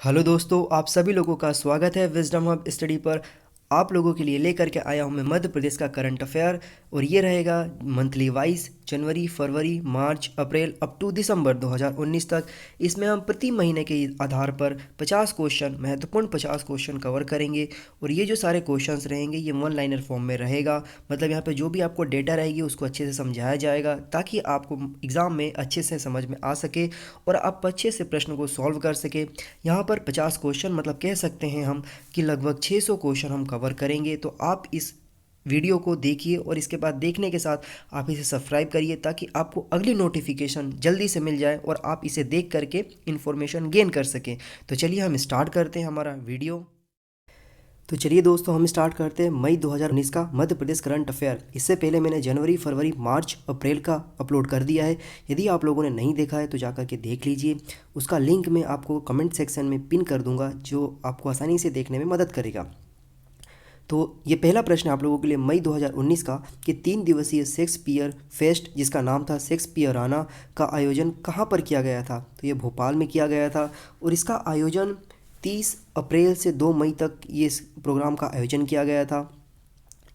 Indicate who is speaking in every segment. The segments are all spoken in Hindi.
Speaker 1: हेलो दोस्तों, आप सभी लोगों का स्वागत है विजडम हब स्टडी पर। आप लोगों के लिए लेकर के आया हूं मैं मध्य प्रदेश का करंट अफेयर। और ये रहेगा मंथली वाइज जनवरी, फरवरी, मार्च, अप्रैल अप टू दिसंबर 2019 तक। इसमें हम प्रति महीने के आधार पर 50 क्वेश्चन, महत्वपूर्ण 50 क्वेश्चन कवर करेंगे। और ये जो सारे क्वेश्चंस रहेंगे ये वन लाइनर फॉर्म में रहेगा। मतलब यहाँ पे जो भी आपको डेटा रहेगी उसको अच्छे से समझाया जाएगा ताकि आपको एग्ज़ाम में अच्छे से समझ में आ सके और आप अच्छे से प्रश्न को सॉल्व कर सके। यहाँ पर 50 क्वेश्चन मतलब कह सकते हैं हम कि लगभग 600 क्वेश्चन हम कवर करेंगे। तो आप इस वीडियो को देखिए और इसके बाद देखने के साथ आप इसे सब्सक्राइब करिए ताकि आपको अगली नोटिफिकेशन जल्दी से मिल जाए और आप इसे देख करके इन्फॉर्मेशन गेन कर सकें। तो चलिए हम स्टार्ट करते हैं हमारा वीडियो। तो चलिए दोस्तों, हम स्टार्ट करते हैं मई 2019 का मध्य प्रदेश करंट अफेयर। इससे पहले मैंने जनवरी, फरवरी, मार्च, अप्रैल का अपलोड कर दिया है। यदि आप लोगों ने नहीं देखा है तो जाकर के देख लीजिए। उसका लिंक मैं आपको कमेंट सेक्शन में पिन कर दूंगा जो आपको आसानी से देखने में मदद करेगा। तो ये पहला प्रश्न आप लोगों के लिए मई 2019 का कि 3 दिवसीय शेक्सपियर फेस्ट जिसका नाम था शेक्सपियराना का आयोजन कहाँ पर किया गया था। तो ये भोपाल में किया गया था और इसका आयोजन 30 अप्रैल से 2 मई तक ये इस प्रोग्राम का आयोजन किया गया था।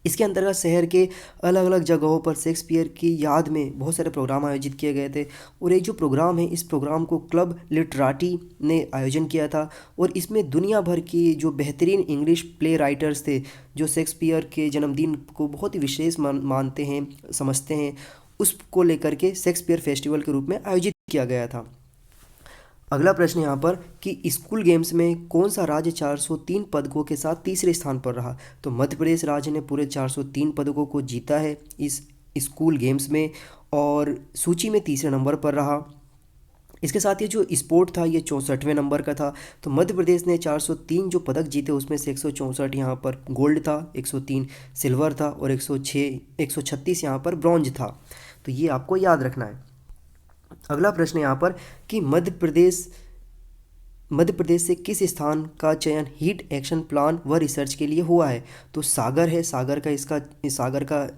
Speaker 1: इसके अंतर्गत शहर के अलग अलग जगहों पर शेक्सपियर की याद में बहुत सारे प्रोग्राम आयोजित किए गए थे। और एक जो प्रोग्राम है इस प्रोग्राम को क्लब लिटराटी ने आयोजन किया था और इसमें दुनिया भर की जो बेहतरीन इंग्लिश प्ले राइटर्स थे जो शेक्सपियर के जन्मदिन को बहुत ही विशेष मानते हैं, समझते हैं, उसको लेकर के शेक्सपियर फेस्टिवल के रूप में आयोजित किया गया था। अगला प्रश्न यहाँ पर कि स्कूल गेम्स में कौन सा राज्य 403 पदकों के साथ तीसरे स्थान पर रहा। तो मध्य प्रदेश राज्य ने पूरे 403 पदकों को जीता है इस स्कूल गेम्स में और सूची में तीसरे नंबर पर रहा। इसके साथ ये जो स्पोर्ट था ये 64वें नंबर का था। तो मध्य प्रदेश ने 403 जो पदक जीते उसमें से 164 यहाँ पर गोल्ड था, 103 सिल्वर था और 136 यहाँ पर ब्रॉन्ज था। तो ये आपको याद रखना है। अगला प्रश्न यहाँ पर कि मध्य प्रदेश से किस स्थान का चयन हीट एक्शन प्लान व रिसर्च के लिए हुआ है। तो सागर है, सागर का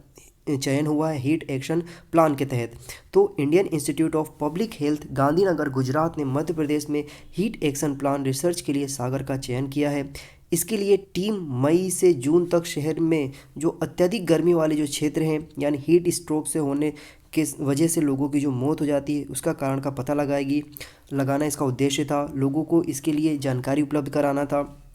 Speaker 1: चयन हुआ है हीट एक्शन प्लान के तहत। तो Indian institute of public health Gandhinagar Gujarat ने मध्य प्रदेश में हीट एक्शन प्लान रिसर्च के लिए सागर का चयन किया है। इसके लिए टीम मई से जून तक शहर में जो अत्यधिक गर्मी वाले जो क्षेत्र हैं यानी हीट स्ट्रोक से होने के वजह से लोगों की जो मौत हो जाती है उसका कारण का पता लगाना इसका उद्देश्य था। लोगों को इसके लिए जानकारी उपलब्ध कराना था।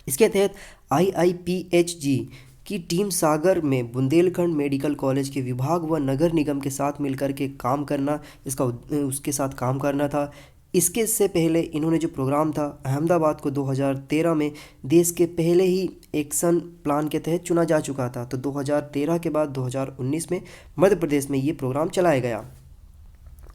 Speaker 1: इसके तहत IIPHG की टीम सागर में बुंदेलखंड मेडिकल कॉलेज के विभाग व नगर निगम के साथ मिलकर के काम करना उसके साथ काम करना था। इसके से पहले इन्होंने जो प्रोग्राम था अहमदाबाद को 2013 में देश के पहले ही एक्शन प्लान के तहत चुना जा चुका था। तो 2013 के बाद 2019 में मध्य प्रदेश में ये प्रोग्राम चलाया गया।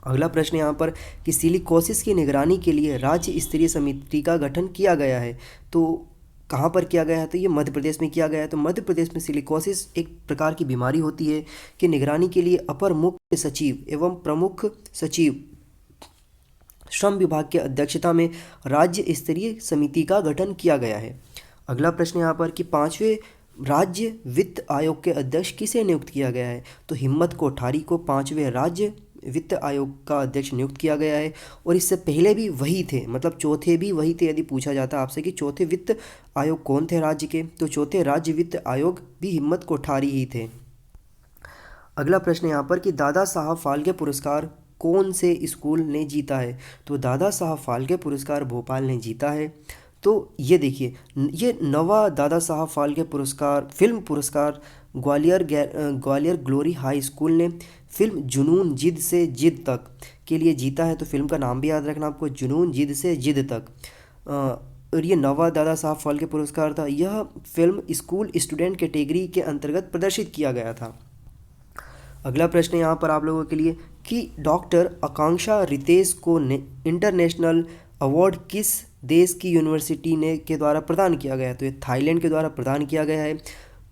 Speaker 1: अगला प्रश्न यहाँ पर कि सिलिकोसिस की निगरानी के लिए राज्य स्तरीय समिति का गठन किया गया है। तो कहाँ पर किया गया है। तो ये मध्य प्रदेश में किया गया है। तो मध्य प्रदेश में सिलिकोसिस एक प्रकार की बीमारी होती है कि निगरानी के लिए अपर मुख्य सचिव एवं प्रमुख सचिव श्रम विभाग की अध्यक्षता में राज्य स्तरीय समिति का गठन किया गया है। अगला प्रश्न यहाँ पर कि 5वें राज्य वित्त आयोग के अध्यक्ष किसे नियुक्त किया गया है। तो हिम्मत कोठारी को 5वें राज्य वित्त आयोग का अध्यक्ष नियुक्त किया गया है। और इससे पहले भी वही थे, मतलब चौथे भी वही थे। यदि पूछा जाता आपसे कि चौथे वित्त आयोग कौन थे राज्य के, तो चौथे राज्य वित्त आयोग भी हिम्मत कोठारी ही थे। अगला प्रश्न यहाँ पर कि दादा साहब फाल्के पुरस्कार कौन से स्कूल ने जीता है। तो दादा साहब फाल्के पुरस्कार भोपाल ने जीता है। तो ये देखिए, ये नवा दादा साहब फाल्के पुरस्कार फिल्म पुरस्कार ग्वालियर ग्लोरी हाई स्कूल ने फिल्म जुनून जिद से जिद तक के लिए जीता है। तो फिल्म का नाम भी याद रखना आपको, जुनून जिद से जिद तक। और ये नवा दादा साहब फाल्के पुरस्कार था। यह फिल्म स्कूल स्टूडेंट कैटेगरी के अंतर्गत प्रदर्शित किया गया था। अगला प्रश्न यहाँ पर आप लोगों के लिए कि डॉक्टर आकांक्षा रितेश को इंटरनेशनल अवार्ड किस देश की यूनिवर्सिटी ने के द्वारा प्रदान किया गया है। तो ये थाईलैंड के द्वारा प्रदान किया गया है।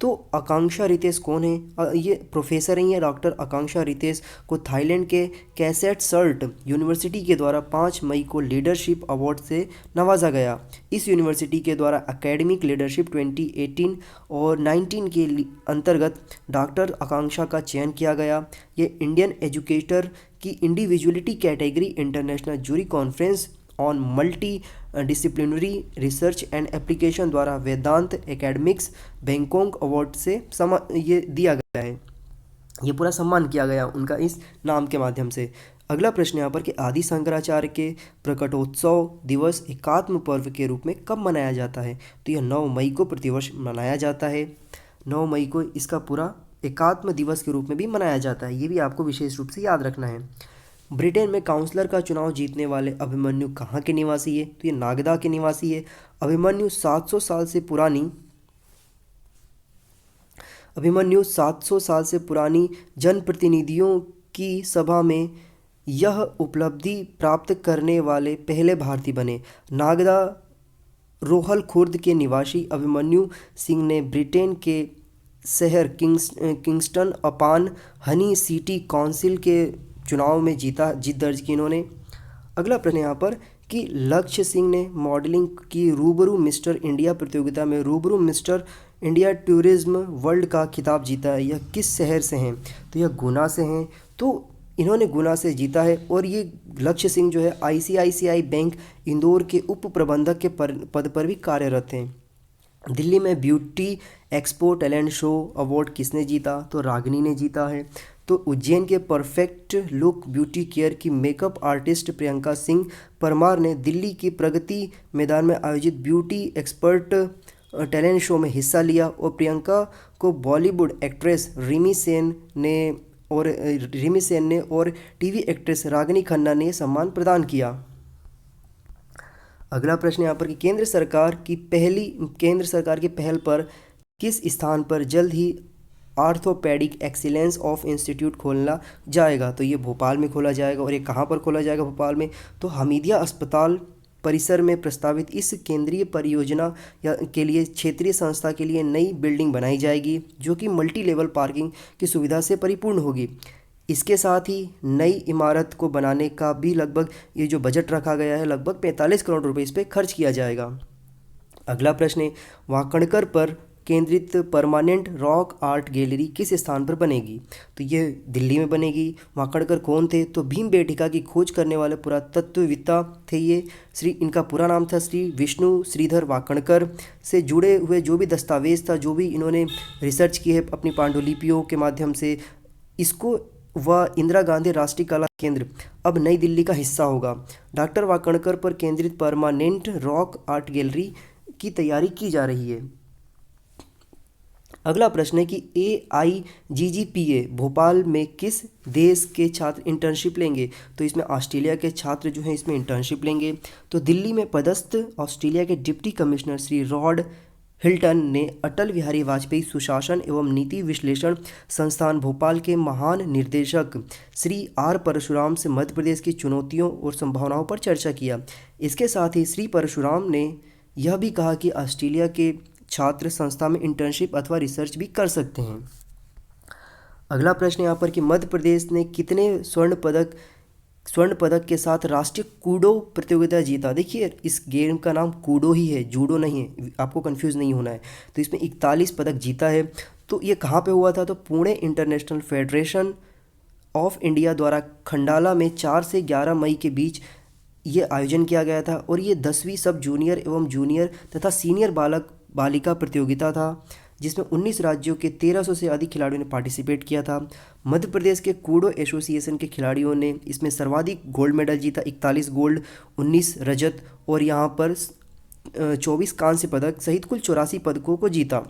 Speaker 1: तो आकांक्षा रितेश कौन है। ये प्रोफेसर हैं। ये डॉक्टर आकांक्षा रितेश को थाईलैंड के कैसेट सर्ट यूनिवर्सिटी के द्वारा 5 मई को लीडरशिप अवार्ड से नवाजा गया। इस यूनिवर्सिटी के द्वारा एकेडमिक लीडरशिप 2018 और 19 के अंतर्गत डॉक्टर आकांक्षा का चयन किया गया। ये इंडियन एजुकेटर की individuality category international jury conference on multi disciplinary research and application द्वारा वेदांत एकेडमिक्स बैंकॉक अवार्ड से ये दिया गया है, ये पूरा सम्मान किया गया उनका इस नाम के माध्यम से। अगला प्रश्न यहाँ पर कि आदि शंकराचार्य के प्रकटोत्सव दिवस एकात्म पर्व के रूप में कब मनाया जाता है? तो यह 9 मई को प्रतिवर्ष मनाया जाता है। 9 मई को इसका पूरा एकात्म दिवस के रूप में भी मनाया जाता है, ये भी आपको विशेष रूप से याद रखना है। ब्रिटेन में काउंसलर का चुनाव जीतने वाले अभिमन्यु कहाँ के निवासी है? तो ये नागदा के निवासी है। अभिमन्यु 700 साल से पुरानी जनप्रतिनिधियों की सभा में यह उपलब्धि प्राप्त करने वाले पहले भारतीय बने। नागदा रोहल खुर्द के निवासी अभिमन्यु सिंह ने ब्रिटेन के शहर किंगस्टन अपान हनी सिटी काउंसिल के चुनाव में जीत दर्ज की इन्होंने। अगला प्रश्न यहाँ पर कि लक्ष्य सिंह ने मॉडलिंग की रूबरू मिस्टर इंडिया प्रतियोगिता में रूबरू मिस्टर इंडिया टूरिज्म वर्ल्ड का खिताब जीता है। यह किस शहर से हैं? तो यह गुना से हैं। तो इन्होंने गुना से जीता है। और ये लक्ष्य सिंह जो है ICICI बैंक इंदौर के उप प्रबंधक के पद पर भी कार्यरत हैं। दिल्ली में beauty expo talent show award किसने जीता? तो रागिनी ने जीता है। तो उज्जैन के परफेक्ट लुक ब्यूटी केयर की मेकअप आर्टिस्ट प्रियंका सिंह परमार ने दिल्ली की प्रगति मैदान में आयोजित ब्यूटी एक्सपर्ट टैलेंट शो में हिस्सा लिया। और प्रियंका को बॉलीवुड एक्ट्रेस रिमी सेन ने और टीवी एक्ट्रेस रागिनी खन्ना ने सम्मान प्रदान किया। अगला प्रश्न यहाँ पर कि केंद्र सरकार की पहल पर किस स्थान पर जल्द ही आर्थोपेडिक एक्सीलेंस ऑफ इंस्टीट्यूट खोलना जाएगा? तो ये भोपाल में खोला जाएगा। और ये कहाँ पर खोला जाएगा भोपाल में? तो हमीदिया अस्पताल परिसर में प्रस्तावित इस केंद्रीय परियोजना के लिए क्षेत्रीय संस्था के लिए नई बिल्डिंग बनाई जाएगी जो कि मल्टी लेवल पार्किंग की सुविधा से परिपूर्ण होगी। इसके साथ ही नई इमारत को बनाने का भी लगभग ये जो बजट रखा गया है लगभग 45 करोड़ रुपए इस पर खर्च किया जाएगा। अगला प्रश्न है वाकणकर पर केंद्रित परमानेंट रॉक आर्ट गैलरी किस स्थान पर बनेगी? तो ये दिल्ली में बनेगी। वाकणकर कौन थे? तो भीमबेटका की खोज करने वाले पुरातत्वविद्ता थे ये। इनका पूरा नाम था श्री विष्णु श्रीधर वाकणकर। से जुड़े हुए जो भी दस्तावेज था, जो भी इन्होंने रिसर्च की है अपनी पांडुलिपियों के माध्यम से, इसको वह इंदिरा गांधी राष्ट्रीय कला केंद्र अब नई दिल्ली का हिस्सा होगा। डॉक्टर वाकणकर पर केंद्रित परमानेंट रॉक आर्ट गैलरी की तैयारी की जा रही है। अगला प्रश्न है कि AIGGPA भोपाल में किस देश के छात्र इंटर्नशिप लेंगे? तो इसमें ऑस्ट्रेलिया के छात्र जो हैं इसमें इंटर्नशिप लेंगे। तो दिल्ली में पदस्थ ऑस्ट्रेलिया के deputy commissioner Shri rod Hilton ने अटल बिहारी वाजपेयी सुशासन एवं नीति विश्लेषण संस्थान भोपाल के महान निर्देशक श्री R परशुराम से मध्य प्रदेश की चुनौतियों और संभावनाओं पर चर्चा किया। इसके साथ ही श्री परशुराम ने यह भी कहा कि ऑस्ट्रेलिया के छात्र संस्था में इंटर्नशिप अथवा रिसर्च भी कर सकते हैं। अगला प्रश्न यहाँ पर कि मध्य प्रदेश ने कितने स्वर्ण पदक के साथ राष्ट्रीय कूडो प्रतियोगिता जीता? देखिए इस गेम का नाम कूडो ही है, जूडो नहीं है, आपको कंफ्यूज नहीं होना है। तो इसमें 41 पदक जीता है। तो ये कहाँ पे हुआ था? तो Pune international federation of India द्वारा खंडाला में 4 से 11 मई के बीच ये आयोजन किया गया था। और ये 10वीं सब जूनियर एवं जूनियर तथा सीनियर बालक बालिका प्रतियोगिता था जिसमें 19 राज्यों के 1300 से अधिक खिलाड़ियों ने पार्टिसिपेट किया था। मध्य प्रदेश के कूडो एसोसिएशन के खिलाड़ियों ने इसमें सर्वाधिक गोल्ड मेडल जीता, 41 गोल्ड, 19 रजत और यहाँ पर 24 कांस्य पदक सहित कुल 84 पदकों को जीता।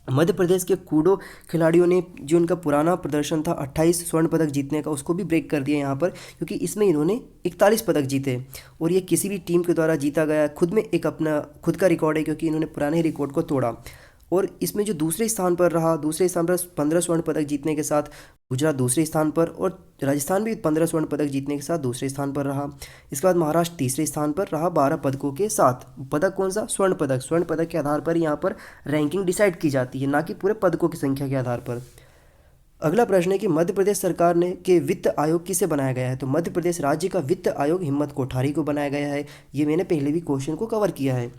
Speaker 1: मध्य प्रदेश के कूडो खिलाड़ियों ने जो उनका पुराना प्रदर्शन था 28 स्वर्ण पदक जीतने का, उसको भी ब्रेक कर दिया यहाँ पर, क्योंकि इसमें इन्होंने 41 पदक जीते और ये किसी भी टीम के द्वारा जीता गया खुद में एक अपना खुद का रिकॉर्ड है, क्योंकि इन्होंने पुराने रिकॉर्ड को तोड़ा। और इसमें जो दूसरे स्थान पर 15 स्वर्ण पदक जीतने के साथ गुजरात दूसरे स्थान पर और राजस्थान भी 15 स्वर्ण पदक जीतने के साथ दूसरे स्थान पर रहा। इसके बाद महाराष्ट्र तीसरे स्थान पर रहा 12 पदकों के साथ। पदक कौन सा? स्वर्ण पदक। स्वर्ण पदक के आधार पर यहाँ पर रैंकिंग डिसाइड की जाती है, ना कि पूरे पदकों की संख्या के आधार पर। अगला प्रश्न है कि मध्य प्रदेश सरकार ने के वित्त आयोग किसे बनाया गया है? तो मध्य प्रदेश राज्य का वित्त आयोग हिम्मत कोठारी को बनाया गया है। ये मैंने पहले भी क्वेश्चन को कवर किया है।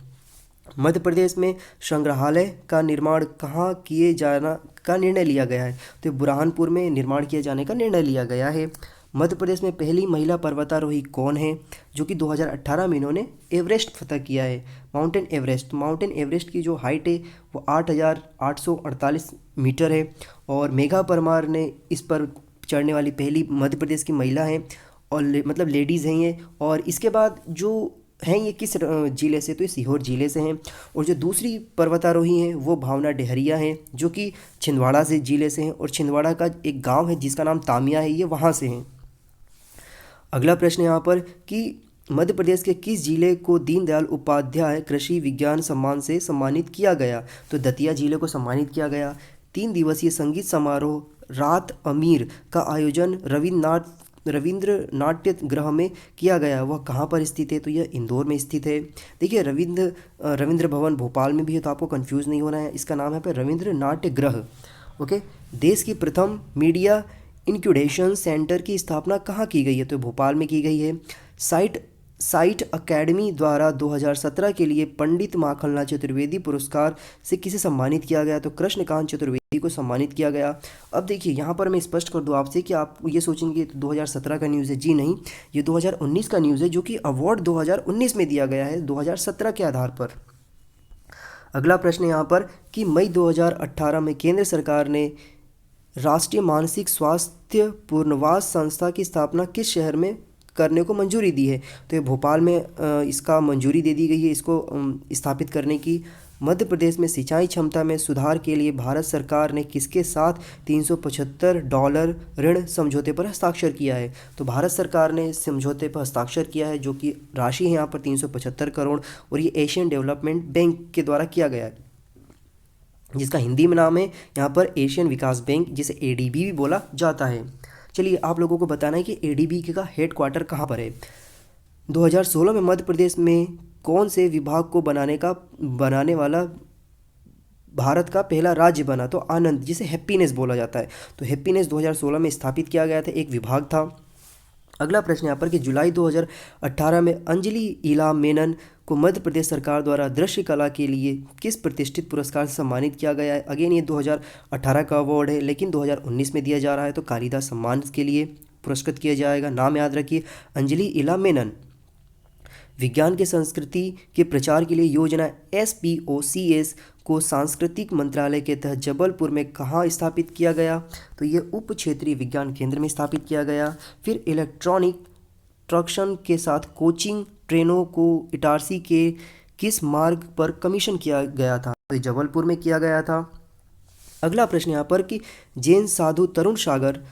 Speaker 1: मध्य प्रदेश में संग्रहालय का निर्माण कहाँ किए जाना का निर्णय लिया गया है? तो बुरहानपुर में निर्माण किए जाने का निर्णय लिया गया है। मध्य प्रदेश में पहली महिला पर्वतारोही कौन है, जो कि 2018 में इन्होंने एवरेस्ट फतह किया है, माउंटेन एवरेस्ट की जो हाइट है वो 8,848 मीटर है। और मेघा परमार ने इस पर चढ़ने वाली पहली मध्य प्रदेश की महिला हैं, और मतलब लेडीज़ हैं ये। और इसके बाद जो हैं ये किस ज़िले से, तो ये सीहोर ज़िले से हैं। और जो दूसरी पर्वतारोही हैं वो भावना डेहरिया हैं, जो कि छिंदवाड़ा से ज़िले से हैं, और छिंदवाड़ा का एक गांव है जिसका नाम तामिया है, ये वहाँ से हैं। अगला प्रश्न यहाँ पर कि मध्य प्रदेश के किस जिले को दीनदयाल उपाध्याय कृषि विज्ञान सम्मान से सम्मानित किया गया, तो दतिया जिले को सम्मानित किया गया। 3 दिवसीय संगीत समारोह रात अमीर का आयोजन रविंद्र नाट्य गृह में किया गया, वह कहाँ पर स्थित है, तो यह इंदौर में स्थित है। देखिए रविंद्र भवन भोपाल में भी है, तो आपको कंफ्यूज नहीं होना है, इसका नाम है पर रविंद्र नाट्य गृह। ओके। देश की प्रथम मीडिया इंक्यूबेशन सेंटर की स्थापना कहाँ की गई है, तो भोपाल में की गई है। साइट अकेडमी द्वारा 2017 के लिए पंडित माखनलाल चतुर्वेदी पुरस्कार से किसे सम्मानित किया गया, तो कृष्णकांत चतुर्वेदी को सम्मानित किया गया। अब देखिए यहाँ पर मैं स्पष्ट कर दूँ आपसे कि आप ये सोचेंगे तो 2017 का न्यूज़ है, जी नहीं, ये 2019 का न्यूज़ है, जो कि अवार्ड 2019 में दिया गया है 2017 के आधार पर। अगला प्रश्न यहाँ पर कि मई 2018 में केंद्र सरकार ने राष्ट्रीय मानसिक स्वास्थ्य पुनर्वास संस्था की स्थापना किस शहर में करने को मंजूरी दी है, तो ये भोपाल में इसका मंजूरी दे दी गई है इसको स्थापित करने की। मध्य प्रदेश में सिंचाई क्षमता में सुधार के लिए भारत सरकार ने किसके साथ $375 ऋण समझौते पर हस्ताक्षर किया है, तो भारत सरकार ने समझौते पर हस्ताक्षर किया है, जो कि राशि है यहाँ पर 375 करोड़, और ये एशियन डेवलपमेंट बैंक के द्वारा किया गया है, जिसका हिंदी में नाम है यहाँ पर एशियन विकास बैंक, जिसे एडीबी भी बोला जाता है। चलिए आप लोगों को बताना है कि एडीबी का हेडक्वार्टर कहाँ पर है। 2016 में मध्य प्रदेश में कौन से विभाग को बनाने वाला भारत का पहला राज्य बना, तो आनंद, जिसे हैप्पीनेस बोला जाता है, तो हैप्पीनेस 2016 में स्थापित किया गया था, एक विभाग था। अगला प्रश्न यहाँ पर कि जुलाई 2018 में अंजलि इला मेनन को मध्य प्रदेश सरकार द्वारा दृश्य कला के लिए किस प्रतिष्ठित पुरस्कार से सम्मानित किया गया है। अगेन ये 2018 का अवार्ड है, लेकिन 2019 में दिया जा रहा है, तो कालिदास सम्मान के लिए पुरस्कृत किया जाएगा। नाम याद रखिए, अंजलि इला मेनन। विज्ञान के संस्कृति के प्रचार के लिए योजना SPOCS को सांस्कृतिक मंत्रालय के तहत जबलपुर में कहाँ स्थापित किया गया, तो ये उप क्षेत्रीय विज्ञान केंद्र में स्थापित किया गया। फिर इलेक्ट्रॉनिक ट्रैक्शन के साथ कोचिंग ट्रेनों को इटारसी के किस मार्ग पर कमीशन किया गया था, तो ये जबलपुर में किया गया था। अगला प्रश्न यहाँ पर कि जैन साधु तरुण सागर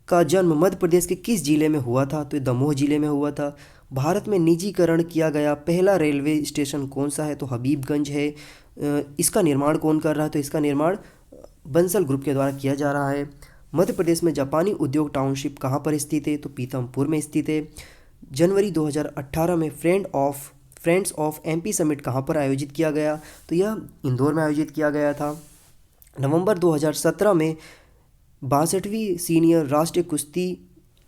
Speaker 1: का जन्म मध्य प्रदेश के किस जिले में हुआ था, तो ये दमोह जिले में हुआ था। भारत में निजीकरण किया गया पहला रेलवे स्टेशन कौन सा है, तो हबीबगंज है। इसका निर्माण कौन कर रहा है, तो इसका निर्माण बंसल ग्रुप के द्वारा किया जा रहा है। मध्य प्रदेश में जापानी उद्योग टाउनशिप कहाँ पर स्थित है, तो पीतमपुर में स्थित है। जनवरी 2018 में फ्रेंड्स ऑफ MP समिट कहाँ पर आयोजित किया गया, तो यह इंदौर में आयोजित किया गया था। नवंबर 2017 में 62वीं सीनियर राष्ट्रीय कुश्ती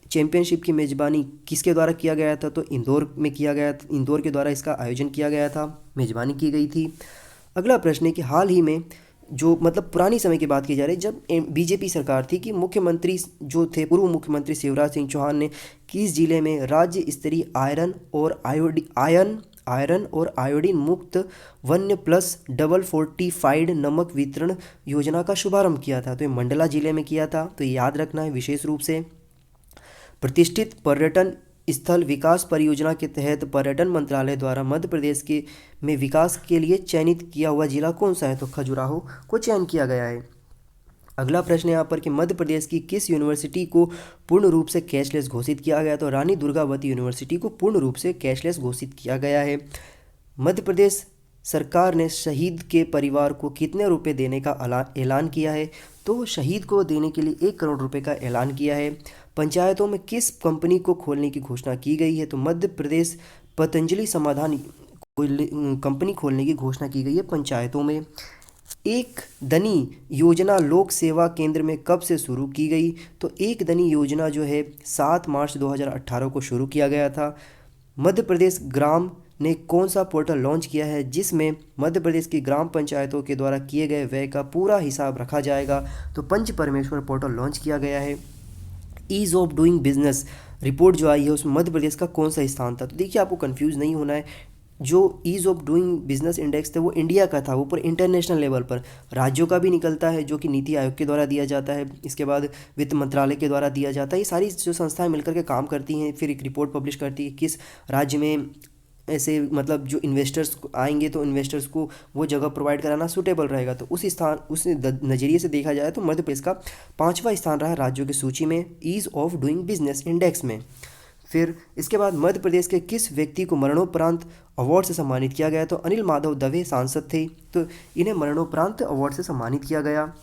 Speaker 1: चैंपियनशिप की मेज़बानी किसके द्वारा किया गया था, तो इंदौर में किया गया था, इंदौर के द्वारा इसका आयोजन किया गया था, मेज़बानी की गई थी। अगला प्रश्न है कि हाल ही में जो मतलब पुरानी समय की बात की जा रही है, जब बीजेपी सरकार थी कि मुख्यमंत्री जो थे पूर्व मुख्यमंत्री शिवराज सिंह चौहान ने किस जिले में राज्य स्तरीय आयरन और आयोडीन मुक्त वन्य प्लस डबल फोर्टिफाइड नमक वितरण योजना का शुभारंभ किया था, तो ये मंडला जिले में किया था, तो याद रखना है विशेष रूप से। प्रतिष्ठित पर्यटन स्थल विकास परियोजना के तहत पर्यटन मंत्रालय द्वारा मध्य प्रदेश के में विकास के लिए चयनित किया हुआ जिला कौन सा है, तो खजुराहो को चयन किया गया है। अगला प्रश्न यहाँ पर कि मध्य प्रदेश की किस यूनिवर्सिटी को पूर्ण रूप से कैशलेस घोषित किया गया, तो रानी दुर्गावती यूनिवर्सिटी को पूर्ण रूप से कैशलेस घोषित किया गया है। मध्य प्रदेश सरकार ने शहीद के परिवार को कितने रुपए देने का ऐलान किया है, तो शहीद को देने के लिए 1 करोड़ रुपए का ऐलान किया है। पंचायतों में किस कंपनी को खोलने की घोषणा की गई है, तो मध्य प्रदेश पतंजलि समाधान कंपनी खोलने की घोषणा की गई है पंचायतों में। एक दनी योजना लोक सेवा केंद्र में कब से शुरू की गई, तो एक दनी योजना जो है 7 मार्च 2018 को शुरू किया गया था। मध्य प्रदेश ग्राम ने कौन सा पोर्टल लॉन्च किया है जिसमें मध्य प्रदेश की ग्राम पंचायतों के द्वारा किए गए व्यय का पूरा हिसाब रखा जाएगा, तो पंच परमेश्वर पोर्टल लॉन्च किया गया है। Ease of doing business report जो आई है उसमें मध्य प्रदेश का कौन सा स्थान था। तो देखिए आपको कंफ्यूज नहीं होना है, जो ease of doing business index था वो इंडिया का था, वो पर इंटरनेशनल लेवल पर राज्यों का भी निकलता है जो कि नीति आयोग के द्वारा दिया जाता है, इसके बाद वित्त मंत्रालय के द्वारा दिया जाता है। ये सारी जो संस्थाएं मिलकर के काम करती हैं, फिर एक रिपोर्ट पब्लिश करती है किस राज्य में ऐसे मतलब जो इन्वेस्टर्स आएंगे तो इन्वेस्टर्स को वो जगह प्रोवाइड कराना सूटेबल रहेगा। तो उस नज़रिए से देखा जाए तो मध्य प्रदेश का 5वां स्थान रहा है राज्यों की सूची में ease of doing business index में। फिर इसके बाद मध्य प्रदेश के किस व्यक्ति को मरणोपरांत अवार्ड से सम्मानित किया गया। तो अनिल माधव दवे सांसद थे, तो इन्हें मरणोपरांत अवार्ड से सम्मानित किया गया।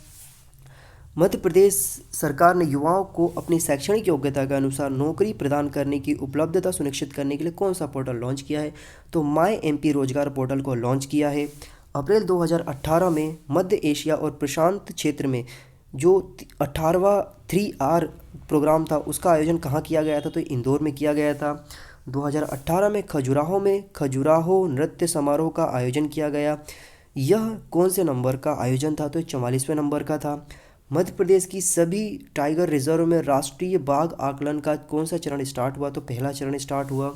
Speaker 1: मध्य प्रदेश सरकार ने युवाओं को अपनी शैक्षणिक योग्यता के अनुसार नौकरी प्रदान करने की उपलब्धता सुनिश्चित करने के लिए कौन सा पोर्टल लॉन्च किया है। तो माई एमपी रोजगार पोर्टल को लॉन्च किया है। अप्रैल 2018 में मध्य एशिया और प्रशांत क्षेत्र में जो 18वां 3R प्रोग्राम था उसका आयोजन कहाँ किया गया था। तो इंदौर में किया गया था। 2018 में खजुराहो नृत्य समारोह का आयोजन किया गया। यह कौन से नंबर का आयोजन था। तो 44वें नंबर का था। मध्य प्रदेश की सभी टाइगर रिजर्व में राष्ट्रीय बाघ आकलन का कौन सा चरण स्टार्ट हुआ। तो पहला चरण स्टार्ट हुआ।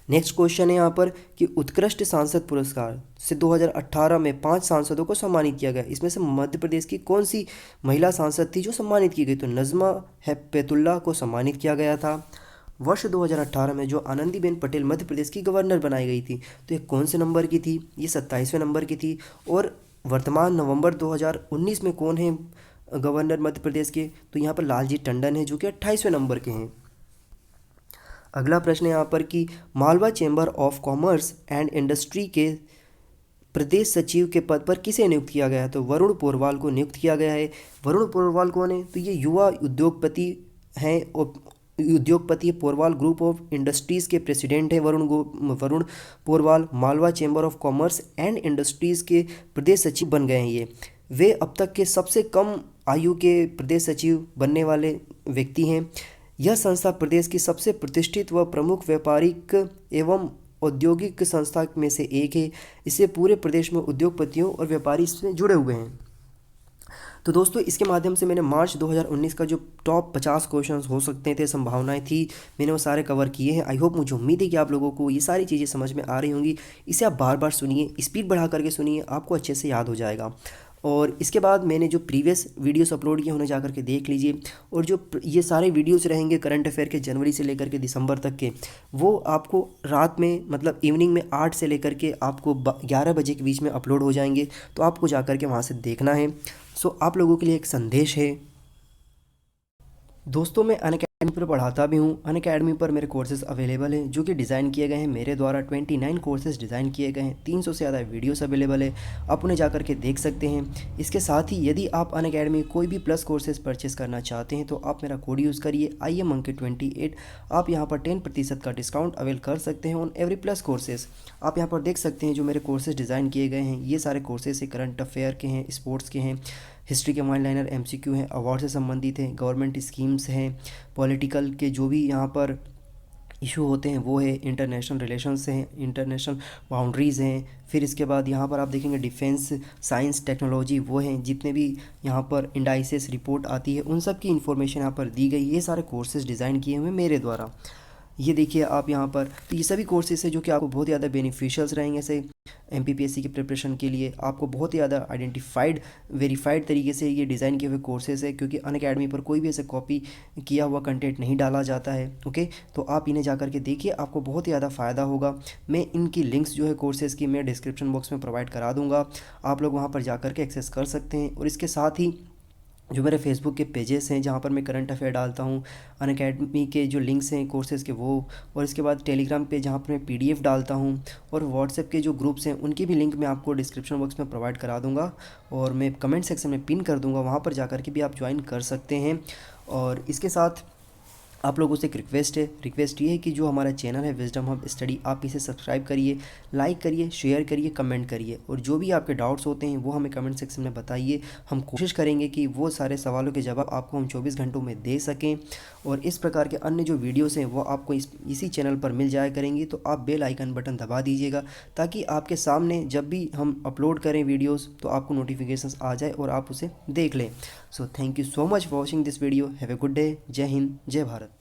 Speaker 1: नेक्स्ट क्वेश्चन है यहाँ पर कि उत्कृष्ट सांसद पुरस्कार से 2018 में 5 सांसदों को सम्मानित किया गया। इसमें से मध्य प्रदेश की कौन सी महिला सांसद थी जो सम्मानित की गई। तो नज़मा हेपतुल्ला को सम्मानित किया गया था। वर्ष 2018 में जो आनंदीबेन पटेल मध्य प्रदेश की गवर्नर बनाई गई थी, तो ये कौन से नंबर की थी। ये 27वें नंबर की थी। और वर्तमान नवंबर 2019 में कौन है गवर्नर मध्य प्रदेश के। तो यहाँ पर लालजी टंडन है जो कि 28वें नंबर के हैं। अगला प्रश्न है यहाँ पर कि Malwa chamber of commerce and industry के प्रदेश सचिव के पद पर किसे नियुक्त किया गया है। तो वरुण पोरवाल को नियुक्त किया गया है। वरुण पोरवाल कौन है। तो ये युवा उद्योगपति हैं और उद्योगपति पोरवाल ग्रुप ऑफ इंडस्ट्रीज़ के प्रेसिडेंट हैं। Varun Porwal Malwa chamber of commerce and industries के प्रदेश सचिव बन गए हैं। वे अब तक के सबसे कम आयु के प्रदेश सचिव बनने वाले व्यक्ति हैं। यह संस्था प्रदेश की सबसे प्रतिष्ठित व प्रमुख व्यापारिक एवं औद्योगिक संस्था में से एक है। इससे पूरे प्रदेश में उद्योगपतियों और व्यापारी इसमें जुड़े हुए हैं। तो दोस्तों इसके माध्यम से मैंने मार्च 2019 का जो टॉप 50 क्वेश्चंस हो सकते थे, संभावनाएं थी, मैंने वो सारे कवर किए हैं। आई होप, मुझे उम्मीद है कि आप लोगों को ये सारी चीज़ें समझ में आ रही होंगी। इसे आप बार बार सुनिए, स्पीड बढ़ा करके सुनिए, आपको अच्छे से याद हो जाएगा। और इसके बाद मैंने जो प्रीवियस वीडियोस अपलोड किए उन्हें जा करके देख लीजिए। और जो ये सारे वीडियोस रहेंगे करंट अफेयर के जनवरी से लेकर के दिसंबर तक के, वो आपको रात में मतलब इवनिंग में 8 से लेकर के आपको 11 बजे के बीच में अपलोड हो जाएंगे। तो आपको जा करके वहाँ से देखना है। सो आप लोगों के लिए एक संदेश है दोस्तों, मैं अनअकैडमी पर पढ़ाता भी हूँ। अनअकैडमी पर मेरे कोर्सेज अवेलेबल हैं जो कि डिज़ाइन किए गए हैं मेरे द्वारा। 29 कोर्सेज डिज़ाइन किए गए हैं। 300 से ज़्यादा वीडियोस अवेलेबल है, आप उन्हें जा करके देख सकते हैं। इसके साथ ही यदि आप अनअकैडमी कोई भी प्लस कोर्सेज परचेस करना चाहते हैं तो आप मेरा कोड यूज़ करिए IMAnkit28। आप यहाँ पर 10% का डिस्काउंट अवेल कर सकते हैं ऑन एवरी प्लस कोर्सेज। आप यहाँ पर देख सकते हैं जो मेरे कोर्सेज डिज़ाइन किए गए हैं, ये सारे कोर्सेज हैं, करंट अफेयर के हैं, स्पोर्ट्स के हैं, हिस्ट्री के वन लाइनर MCQ हैं, अवार्ड से संबंधित हैं, गवर्नमेंट स्कीम्स हैं, पॉलिटिकल के जो भी यहाँ पर इशू होते हैं वो है, इंटरनेशनल रिलेशंस हैं, इंटरनेशनल बाउंड्रीज़ हैं। फिर इसके बाद यहाँ पर आप देखेंगे डिफेंस, साइंस, टेक्नोलॉजी, वो हैं जितने भी यहाँ पर इंडाइसेस रिपोर्ट आती है उन सब की इन्फॉर्मेशन यहाँ पर दी गई। ये सारे कोर्सेज डिज़ाइन किए हुए मेरे द्वारा। ये देखिए आप यहाँ पर, तो ये सभी कोर्सेज है जो कि आपको बहुत ज़्यादा बेनिफिशियल्स रहेंगे। ऐसे MPPSC की प्रिपरेशन के लिए आपको बहुत ही ज़्यादा आइडेंटिफाइड वेरीफाइड तरीके से ये डिज़ाइन किए हुए कोर्सेज है, क्योंकि अनअकैडमी पर कोई भी ऐसे कॉपी किया हुआ कंटेंट नहीं डाला जाता है। ओके, तो आप इन्हें जा करके देखिए, आपको बहुत ही ज़्यादा फ़ायदा होगा। मैं इनकी लिंक्स जो है कोर्सेज़ की मैं डिस्क्रिप्शन बॉक्स में प्रोवाइड करा दूँगा, आप लोग वहाँ पर जा करके एक्सेस कर सकते हैं। और इसके साथ ही जो मेरे फेसबुक के पेजेस हैं जहाँ पर मैं करंट अफेयर डालता हूँ, अनअकैडमी के जो लिंक्स हैं कोर्सेज़ के वो, और इसके बाद टेलीग्राम पे जहाँ पर मैं PDF डालता हूँ, और व्हाट्सएप के जो ग्रुप्स हैं उनकी भी लिंक मैं आपको डिस्क्रिप्शन बॉक्स में प्रोवाइड करा दूँगा, और मैं कमेंट सेक्शन में पिन कर दूँगा, वहाँ पर जा कर के भी आप ज्वाइन कर सकते हैं। और इसके साथ आप लोगों से एक रिक्वेस्ट ये है कि जो हमारा चैनल है विजडम हब स्टडी, आप इसे सब्सक्राइब करिए, लाइक करिए, शेयर करिए, कमेंट करिए, और जो भी आपके डाउट्स होते हैं वो हमें कमेंट सेक्शन में बताइए। हम कोशिश करेंगे कि वो सारे सवालों के जवाब आपको हम 24 घंटों में दे सकें, और इस प्रकार के अन्य जो वीडियोस हैं वो आपको इसी चैनल पर मिल जाया करेंगी। तो आप बेल आइकन बटन दबा दीजिएगा ताकि आपके सामने जब भी हम अपलोड करें वीडियोस तो आपको नोटिफिकेशंस आ जाए और आप उसे देख लें। So thank you so much for watching this video. Have a good day. जय हिंद, जय भारत।